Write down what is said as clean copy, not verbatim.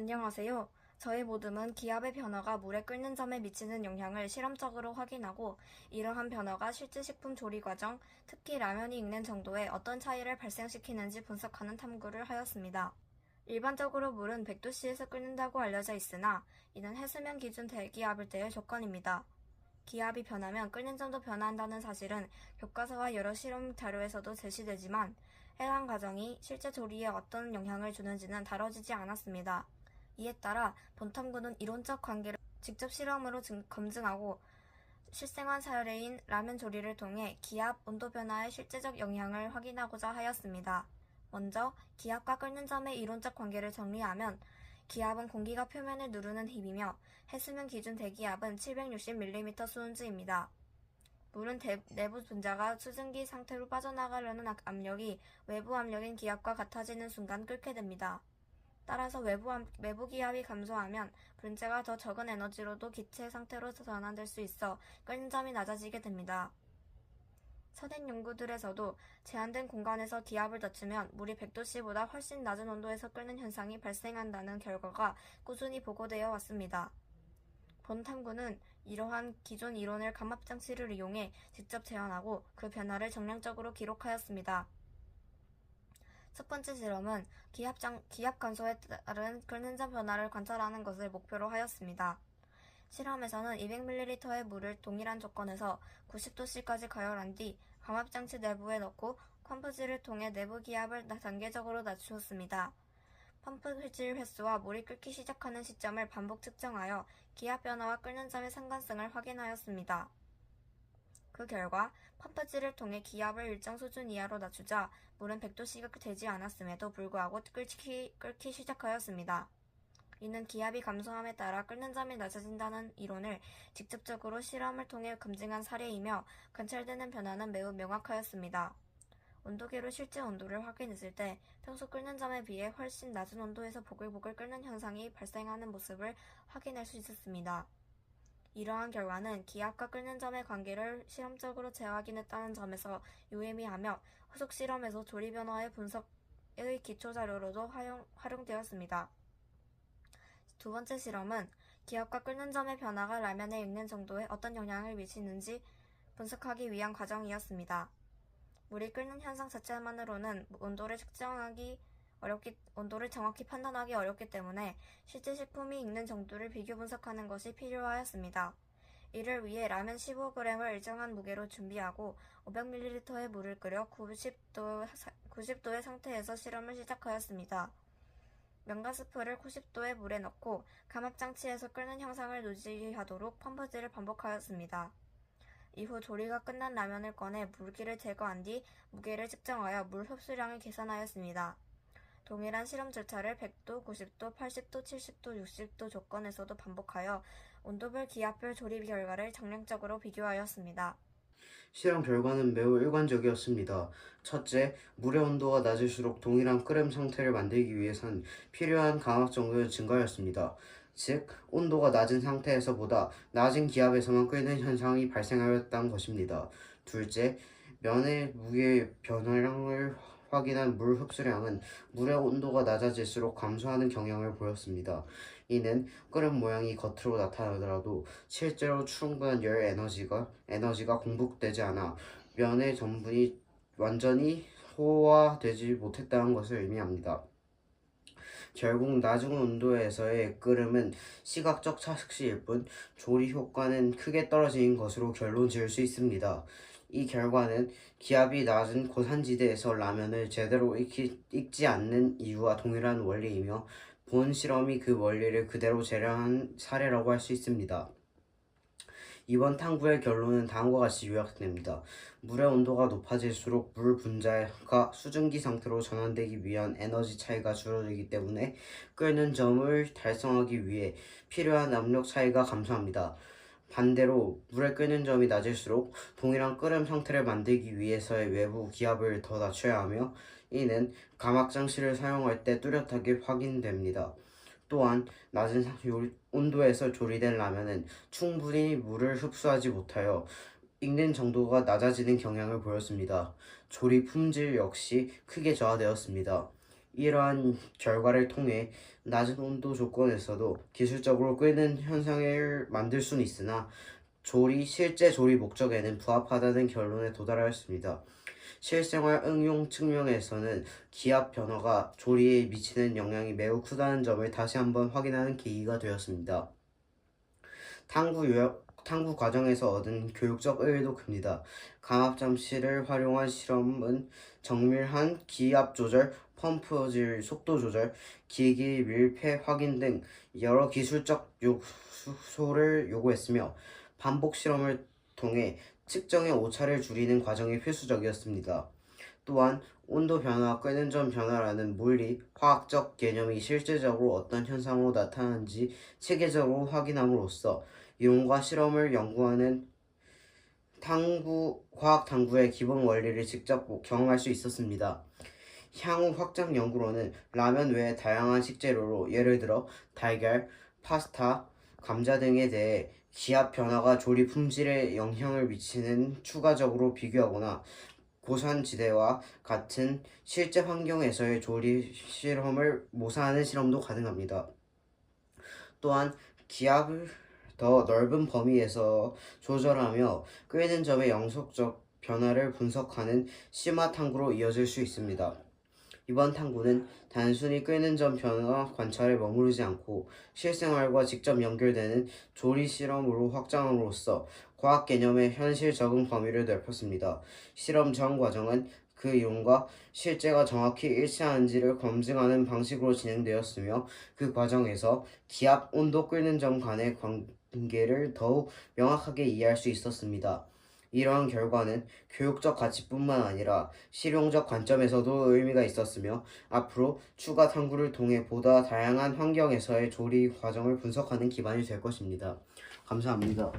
안녕하세요. 저희 모듬은 기압의 변화가 물에 끓는 점에 미치는 영향을 실험적으로 확인하고 이러한 변화가 실제 식품 조리 과정, 특히 라면이 익는 정도에 어떤 차이를 발생시키는지 분석하는 탐구를 하였습니다. 일반적으로 물은 100도씨에서 끓는다고 알려져 있으나 이는 해수면 기준 대기압일 때의 조건입니다. 기압이 변하면 끓는 점도 변화한다는 사실은 교과서와 여러 실험 자료에서도 제시되지만 해당 과정이 실제 조리에 어떤 영향을 주는지는 다뤄지지 않았습니다. 이에 따라 본 탐구는 이론적 관계를 직접 실험으로 검증하고 실생활 사례인 라면 조리를 통해 기압, 온도 변화의 실제적 영향을 확인하고자 하였습니다. 먼저 기압과 끓는 점의 이론적 관계를 정리하면 기압은 공기가 표면을 누르는 힘이며 해수면 기준 대기압은 760mm 수온즈입니다. 물은 내부 분자가 수증기 상태로 빠져나가려는 압력이 외부 압력인 기압과 같아지는 순간 끓게 됩니다. 따라서 외부 기압이 감소하면 분자가 더 적은 에너지로도 기체 상태로 전환될 수 있어 끓는 점이 낮아지게 됩니다. 서된 연구들에서도 제한된 공간에서 기압을 낮추면 물이 100도씨보다 훨씬 낮은 온도에서 끓는 현상이 발생한다는 결과가 꾸준히 보고되어 왔습니다. 본 탐구는 이러한 기존 이론을 감압장치를 이용해 직접 재현하고 그 변화를 정량적으로 기록하였습니다. 첫 번째 실험은 기압 감소에 따른 끓는 점 변화를 관찰하는 것을 목표로 하였습니다. 실험에서는 200ml의 물을 동일한 조건에서 90도씨까지 가열한 뒤 감압장치 내부에 넣고 펌프질을 통해 내부 기압을 단계적으로 낮추었습니다. 펌프 휘질 횟수와 물이 끓기 시작하는 시점을 반복 측정하여 기압 변화와 끓는 점의 상관성을 확인하였습니다. 그 결과 펌프질을 통해 기압을 일정 수준 이하로 낮추자 물은 100도씨가 되지 않았음에도 불구하고 끓기 시작하였습니다. 이는 기압이 감소함에 따라 끓는 점이 낮아진다는 이론을 직접적으로 실험을 통해 검증한 사례이며 관찰되는 변화는 매우 명확하였습니다. 온도계로 실제 온도를 확인했을 때 평소 끓는 점에 비해 훨씬 낮은 온도에서 보글보글 끓는 현상이 발생하는 모습을 확인할 수 있었습니다. 이러한 결과는 기압과 끓는 점의 관계를 실험적으로 재확인했다는 점에서 유의미하며 후속 실험에서 조리 변화의 분석의 기초 자료로도 활용되었습니다. 두 번째 실험은 기압과 끓는 점의 변화가 라면에 익는 정도에 어떤 영향을 미치는지 분석하기 위한 과정이었습니다. 물이 끓는 현상 자체만으로는 온도를 정확히 판단하기 어렵기 때문에 실제 식품이 익는 정도를 비교 분석하는 것이 필요하였습니다. 이를 위해 라면 15g을 일정한 무게로 준비하고 500ml의 물을 끓여 90도의 상태에서 실험을 시작하였습니다. 면가스프를 90도의 물에 넣고 감압장치에서 끓는 현상을 유지하도록 펌프질을 반복하였습니다. 이후 조리가 끝난 라면을 꺼내 물기를 제거한 뒤 무게를 측정하여 물 흡수량을 계산하였습니다. 동일한 실험 절차를 100도, 90도, 80도, 70도, 60도 조건에서도 반복하여 온도별, 기압별 조리 결과를 정량적으로 비교하였습니다. 실험 결과는 매우 일관적이었습니다. 첫째, 물의 온도가 낮을수록 동일한 끓음 상태를 만들기 위해선 필요한 강압 정도는 증가하였습니다. 즉, 온도가 낮은 상태에서보다 낮은 기압에서만 끓는 현상이 발생하였다는 것입니다. 둘째, 면의 무게 변화량을 확인한 물 흡수량은 물의 온도가 낮아질수록 감소하는 경향을 보였습니다. 이는 끓음 모양이 겉으로 나타나더라도 실제로 충분한 에너지가 공급되지 않아 면의 전분이 완전히 소화되지 못했다는 것을 의미합니다. 결국 낮은 온도에서의 끓음은 시각적 착시일 뿐 조리 효과는 크게 떨어진 것으로 결론 지을 수 있습니다. 이 결과는 기압이 낮은 고산지대에서 라면을 제대로 익지 않는 이유와 동일한 원리이며 본 실험이 그 원리를 그대로 재현한 사례라고 할 수 있습니다. 이번 탐구의 결론은 다음과 같이 요약됩니다. 물의 온도가 높아질수록 물 분자가 수증기 상태로 전환되기 위한 에너지 차이가 줄어들기 때문에 끓는 점을 달성하기 위해 필요한 압력 차이가 감소합니다. 반대로 물의 끓는 점이 낮을수록 동일한 끓음 상태를 만들기 위해서의 외부 기압을 더 낮춰야 하며 이는 감압장치를 사용할 때 뚜렷하게 확인됩니다. 또한 낮은 온도에서 조리된 라면은 충분히 물을 흡수하지 못하여 익는 정도가 낮아지는 경향을 보였습니다. 조리 품질 역시 크게 저하되었습니다. 이러한 결과를 통해 낮은 온도 조건에서도 기술적으로 끓는 현상을 만들 수는 있으나 실제 조리 목적에는 부합하다는 결론에 도달하였습니다. 실생활 응용 측면에서는 기압 변화가 조리에 미치는 영향이 매우 크다는 점을 다시 한번 확인하는 계기가 되었습니다. 탐구 과정에서 얻은 교육적 의의도 큽니다. 강압 잠시를 활용한 실험은 정밀한 기압 조절, 펌프질 속도 조절, 기기 밀폐 확인 등 여러 기술적 요소를 요구했으며 반복 실험을 통해 측정의 오차를 줄이는 과정이 필수적이었습니다. 또한 온도 변화, 끓는 점 변화라는 물리, 화학적 개념이 실제적으로 어떤 현상으로 나타나는지 체계적으로 확인함으로써 이론과 실험을 연구하는 과학 탐구의 기본 원리를 직접 경험할 수 있었습니다. 향후 확장 연구로는 라면 외의 다양한 식재료로 예를 들어 달걀, 파스타, 감자 등에 대해 기압 변화가 조리 품질에 영향을 미치는 추가적으로 비교하거나 고산지대와 같은 실제 환경에서의 조리 실험을 모사하는 실험도 가능합니다. 또한 기압을 더 넓은 범위에서 조절하며 끓는 점의 영속적 변화를 분석하는 심화 탐구로 이어질 수 있습니다. 이번 탐구는 단순히 끓는 점 변화 관찰에 머무르지 않고 실생활과 직접 연결되는 조리 실험으로 확장함으로써 과학 개념의 현실 적응 범위를 넓혔습니다. 실험 전 과정은 그 이론과 실제가 정확히 일치하는지를 검증하는 방식으로 진행되었으며 그 과정에서 기압, 온도, 끓는 점 간의 관계를 더욱 명확하게 이해할 수 있었습니다. 이러한 결과는 교육적 가치뿐만 아니라 실용적 관점에서도 의미가 있었으며 앞으로 추가 탐구를 통해 보다 다양한 환경에서의 조리 과정을 분석하는 기반이 될 것입니다. 감사합니다.